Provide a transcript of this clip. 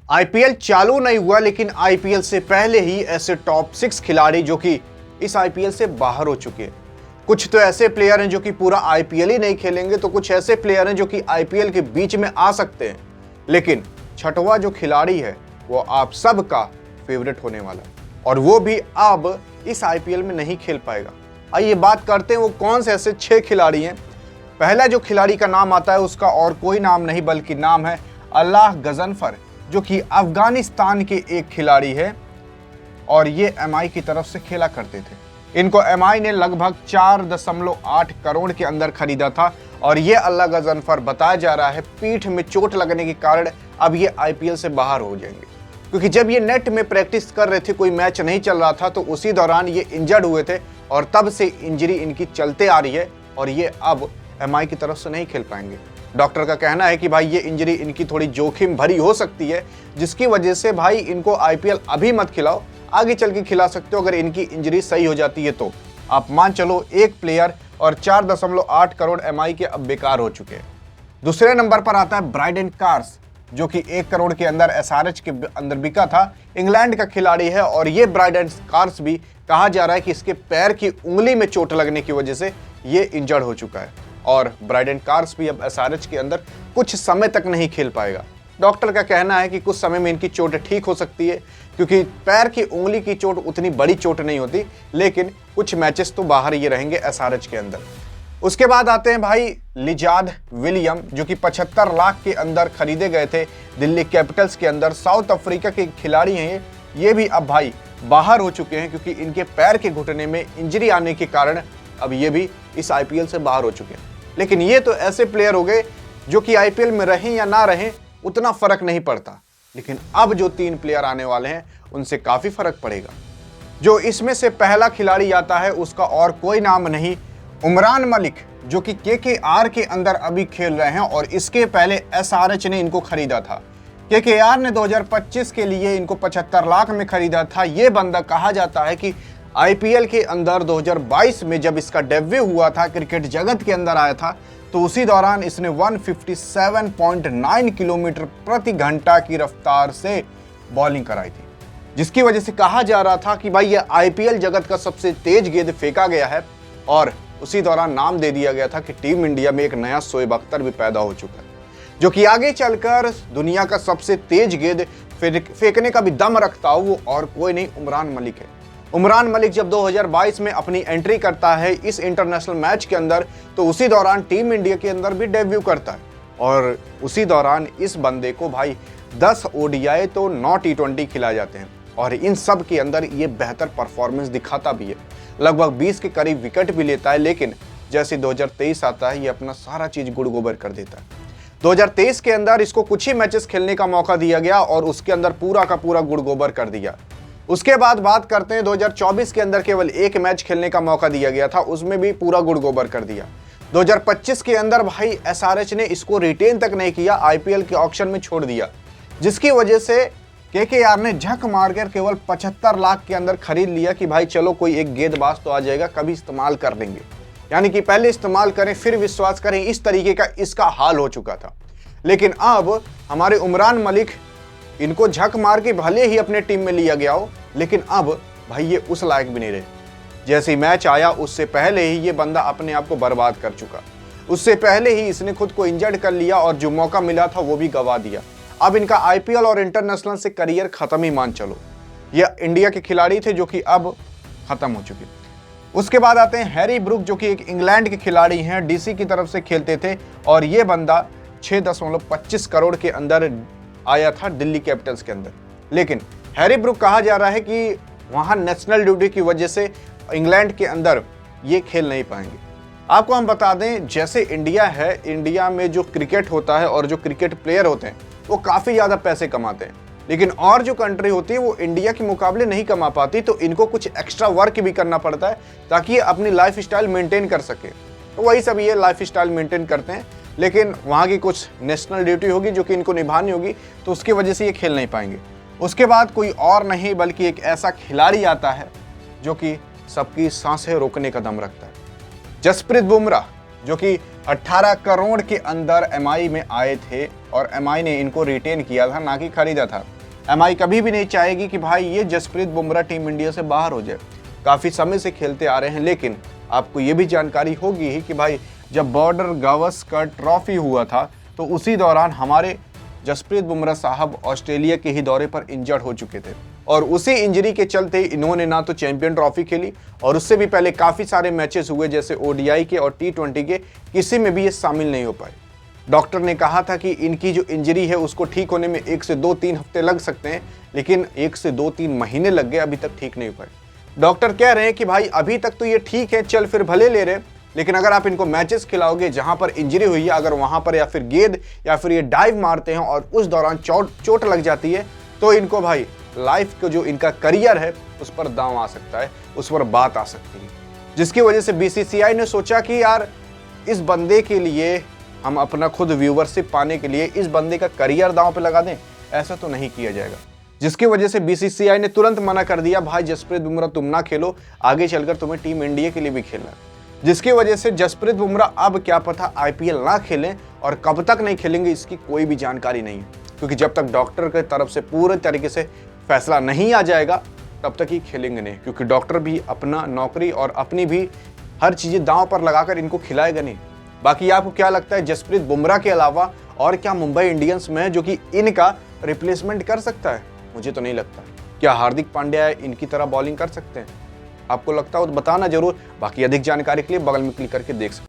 IPL चालू नहीं हुआ लेकिन आईपीएल से पहले ही ऐसे टॉप 6 खिलाड़ी जो कि इस आईपीएल से बाहर हो चुके हैं। कुछ तो ऐसे प्लेयर हैं जो कि पूरा आईपीएल ही नहीं खेलेंगे, तो कुछ ऐसे प्लेयर हैं जो कि आईपीएल के बीच में आ सकते हैं। लेकिन छठवां जो खिलाड़ी है वो आप सबका फेवरेट होने वाला है और वो भी अब इस आईपीएल में नहीं खेल पाएगा। आइए बात करते हैं वो कौन से ऐसे 6 खिलाड़ी हैं। पहला जो खिलाड़ी का नाम आता है उसका और कोई नाम नहीं बल्कि नाम है अल्लाह गजनफर, जो कि अफगानिस्तान के एक खिलाड़ी है और ये एमआई की तरफ से खेला करते थे। इनको एमआई ने लगभग 4.8 करोड़ के अंदर खरीदा था और ये अल्लाह गजनफर बताया जा रहा है पीठ में चोट लगने के कारण अब ये आईपीएल से बाहर हो जाएंगे, क्योंकि जब ये नेट में प्रैक्टिस कर रहे थे, कोई मैच नहीं चल रहा था, तो उसी दौरान ये इंजर्ड हुए थे और तब से इंजरी इनकी चलते आ रही है और ये अब एमआई की तरफ से नहीं खेल पाएंगे। डॉक्टर का कहना है कि भाई ये इंजरी इनकी थोड़ी जोखिम भरी हो सकती है, जिसकी वजह से भाई इनको आईपीएल अभी मत खिलाओ, आगे चल के खिला सकते हो अगर इनकी इंजरी सही हो जाती है तो। आप मान चलो एक प्लेयर और 4.8 करोड़ एमआई के अब बेकार हो चुके हैं। दूसरे नंबर पर आता है ब्राइडन कार्स, जो कि 1 करोड़ के अंदर एसआरएच के अंदर बिका था। इंग्लैंड का खिलाड़ी है और ये ब्राइडन कार्स भी कहा जा रहा है कि इसके पैर की उंगली में चोट लगने की वजह से ये इंजर्ड हो चुका है और ब्राइडन कार्स भी अब एसआरएच के अंदर कुछ समय तक नहीं खेल पाएगा। डॉक्टर का कहना है कि कुछ समय में इनकी चोट ठीक हो सकती है, क्योंकि पैर की उंगली की चोट उतनी बड़ी चोट नहीं होती, लेकिन कुछ मैचेस तो बाहर ये रहेंगे एसआरएच के अंदर। उसके बाद आते हैं भाई लिजार्ड विलियम, जो कि 75 लाख के अंदर खरीदे गए थे दिल्ली कैपिटल्स के अंदर। साउथ अफ्रीका के खिलाड़ी हैं ये भी अब भाई बाहर हो चुके हैं, क्योंकि इनके पैर के घुटने में इंजरी आने के कारण अब ये भी इस आईपीएल से बाहर हो चुके हैं। लेकिन ये तो ऐसे प्लेयर हो गए जो कि आईपीएल में रहें या ना रहें उतना फर्क नहीं पड़ता, लेकिन अब जो 3 प्लेयर आने वाले हैं उनसे काफी फर्क पड़ेगा। जो इसमें से पहला खिलाड़ी आता है उसका और कोई नाम नहीं, उमरान मलिक, जो कि केकेआर के अंदर अभी खेल रहे हैं और इसके पहले एसआरएच ने इनको खरीदा था। केकेआर ने 2025 के लिए इनको 75 लाख में खरीदा था। ये बंदा कहा जाता है कि आईपीएल के अंदर 2022 में जब इसका डेब्यू हुआ था, क्रिकेट जगत के अंदर आया था, तो उसी दौरान इसने 157.9 किलोमीटर प्रति घंटा की रफ्तार से बॉलिंग कराई थी, जिसकी वजह से कहा जा रहा था कि भाई ये आईपीएल जगत का सबसे तेज गेंद फेंका गया है और उसी दौरान नाम दे दिया गया था कि टीम इंडिया में एक नया शोएब अख्तर भी पैदा हो चुका है, जो कि आगे चलकर दुनिया का सबसे तेज गेंद फेंकने का भी दम रखता हो, वो और कोई नहीं उमरान मलिक है। उमरान मलिक जब 2022 में अपनी एंट्री करता है इस इंटरनेशनल मैच के अंदर, तो उसी दौरान टीम इंडिया के अंदर भी डेब्यू करता है और उसी दौरान इस बंदे को भाई 10 ओडीआई तो 9 टी20 खिलाए जाते हैं और इन सब के अंदर ये बेहतर परफॉर्मेंस दिखाता भी है, लगभग 20 के करीब विकेट भी लेता है। लेकिन जैसे 2023 आता है ये अपना सारा चीज गुड़ गोबर कर देता है। 2023 के अंदर इसको कुछ ही मैचेस खेलने का मौका दिया गया और उसके अंदर पूरा का पूरा गुड़ गोबर कर दिया। उसके बाद बात करते हैं 2024 के अंदर केवल 1 मैच खेलने का मौका दिया गया था, उसमें भी पूरा गुड़ गोबर कर दिया। 2025 के अंदर भाई एसआरएच ने इसको रिटेन तक नहीं किया, आईपीएल के ऑक्शन में छोड़ दिया, जिसकी वजह से केकेआर ने झक मारकर केवल 75 लाख के अंदर खरीद लिया कि भाई चलो कोई एक गेंदबाज तो आ जाएगा, कभी इस्तेमाल कर लेंगे, यानी कि पहले इस्तेमाल करें फिर विश्वास करें, इस तरीके का इसका हाल हो चुका था। लेकिन अब हमारे उमरान मलिक, इनको झक मार के भले ही अपने टीम में लिया गया हो, लेकिन अब भाई ये उस लायक भी नहीं रहे। जैसे ही मैच आया उससे पहले ही ये बंदा अपने आप को बर्बाद कर चुका, उससे पहले ही इसने खुद को इंजर्ड कर लिया और जो मौका मिला था वो भी गवा दिया। अब इनका आईपीएल और इंटरनेशनल से करियर खत्म ही मान चलो। ये इंडिया के खिलाड़ी थे जो कि अब खत्म हो चुके। उसके बाद आते हैं हैरी ब्रूक, जो कि एक इंग्लैंड के खिलाड़ी हैं, डीसी की तरफ से खेलते थे और ये बंदा 6.25 करोड़ के अंदर आया था दिल्ली कैपिटल्स के अंदर। लेकिन हैरी ब्रूक कहा जा रहा है कि वहां नेशनल ड्यूटी की वजह से इंग्लैंड के अंदर ये खेल नहीं पाएंगे। आपको हम बता दें, जैसे इंडिया है, इंडिया में जो क्रिकेट होता है और जो क्रिकेट प्लेयर होते हैं वो काफ़ी ज़्यादा पैसे कमाते हैं, लेकिन और जो कंट्री होती है वो इंडिया के मुकाबले नहीं कमा पाती, तो इनको कुछ एक्स्ट्रा वर्क भी करना पड़ता है ताकि ये अपनी लाइफ स्टाइल मेंटेन कर सके। तो वही सब ये लाइफ स्टाइल मेंटेन करते हैं, लेकिन वहाँ की कुछ नेशनल ड्यूटी होगी जो कि इनको निभानी होगी, तो उसकी वजह से ये खेल नहीं पाएंगे। उसके बाद कोई और नहीं बल्कि एक ऐसा खिलाड़ी आता है जो कि सबकी सांसें रोकने का दम रखता है, जसप्रीत बुमराह, जो कि 18 करोड़ के अंदर एमआई में आए थे और एमआई ने इनको रिटेन किया था, ना कि खरीदा था। एमआई कभी भी नहीं चाहेगी कि भाई ये जसप्रीत बुमराह टीम इंडिया से बाहर हो जाए। काफी समय से खेलते आ रहे हैं, लेकिन आपको ये भी जानकारी होगी ही कि भाई जब बॉर्डर गावस्कर ट्रॉफी हुआ था तो उसी दौरान हमारे जसप्रीत बुमराह साहब ऑस्ट्रेलिया के ही दौरे पर इंजर्ड हो चुके थे और उसी इंजरी के चलते इन्होंने ना तो चैंपियन ट्रॉफी खेली और उससे भी पहले काफी सारे मैचेस हुए जैसे ओडीआई के और T20 के, किसी में भी ये शामिल नहीं हो पाए। डॉक्टर ने कहा था कि इनकी जो इंजरी है उसको ठीक होने में 1 से 2-3 हफ्ते लग सकते हैं, लेकिन 1 से 2-3 महीने लग गए, अभी तक ठीक नहीं हो पाए। डॉक्टर कह रहे हैं कि भाई अभी तक तो ये ठीक है, चल फिर भले ले रहे, लेकिन अगर आप इनको मैचेस खिलाओगे जहां पर इंजरी हुई है, अगर वहां पर या फिर गेंद या फिर ये डाइव मारते हैं और उस दौरान चोट लग जाती है तो इनको भाई लाइफ का जो इनका करियर है उस पर दांव आ सकता है, उस पर बात आ सकती है। जिसकी वजह से बीसीसीआई ने सोचा कि यार इस बंदे के लिए हम अपना खुद व्यूवरशिप पाने के लिए इस बंदे का करियर दांव पे लगा दें, ऐसा तो नहीं किया जाएगा। जिसकी वजह से बीसीसीआई ने तुरंत मना कर दिया, भाई जसप्रीत बुमराह तुम ना खेलो, आगे चलकर तुम्हें टीम इंडिया के लिए भी खेलना है। जिसकी वजह से जसप्रीत बुमराह अब क्या पता आईपीएल ना खेलें, और कब तक नहीं खेलेंगे इसकी कोई भी जानकारी नहीं है, क्योंकि जब तक डॉक्टर की तरफ से पूरे तरीके से फैसला नहीं आ जाएगा तब तक ही खेलेंगे नहीं, क्योंकि डॉक्टर भी अपना नौकरी और अपनी भी हर चीजें दांव पर लगाकर इनको खिलाएगा नहीं। बाकी आपको क्या लगता है, जसप्रीत बुमराह के अलावा और क्या मुंबई इंडियंस में जो कि इनका रिप्लेसमेंट कर सकता है? मुझे तो नहीं लगता। क्या हार्दिक पांड्या इनकी तरह बॉलिंग कर सकते हैं? आपको लगता हो तो बताना जरूर। बाकी अधिक जानकारी के लिए बगल में क्लिक करके देख सकते हो।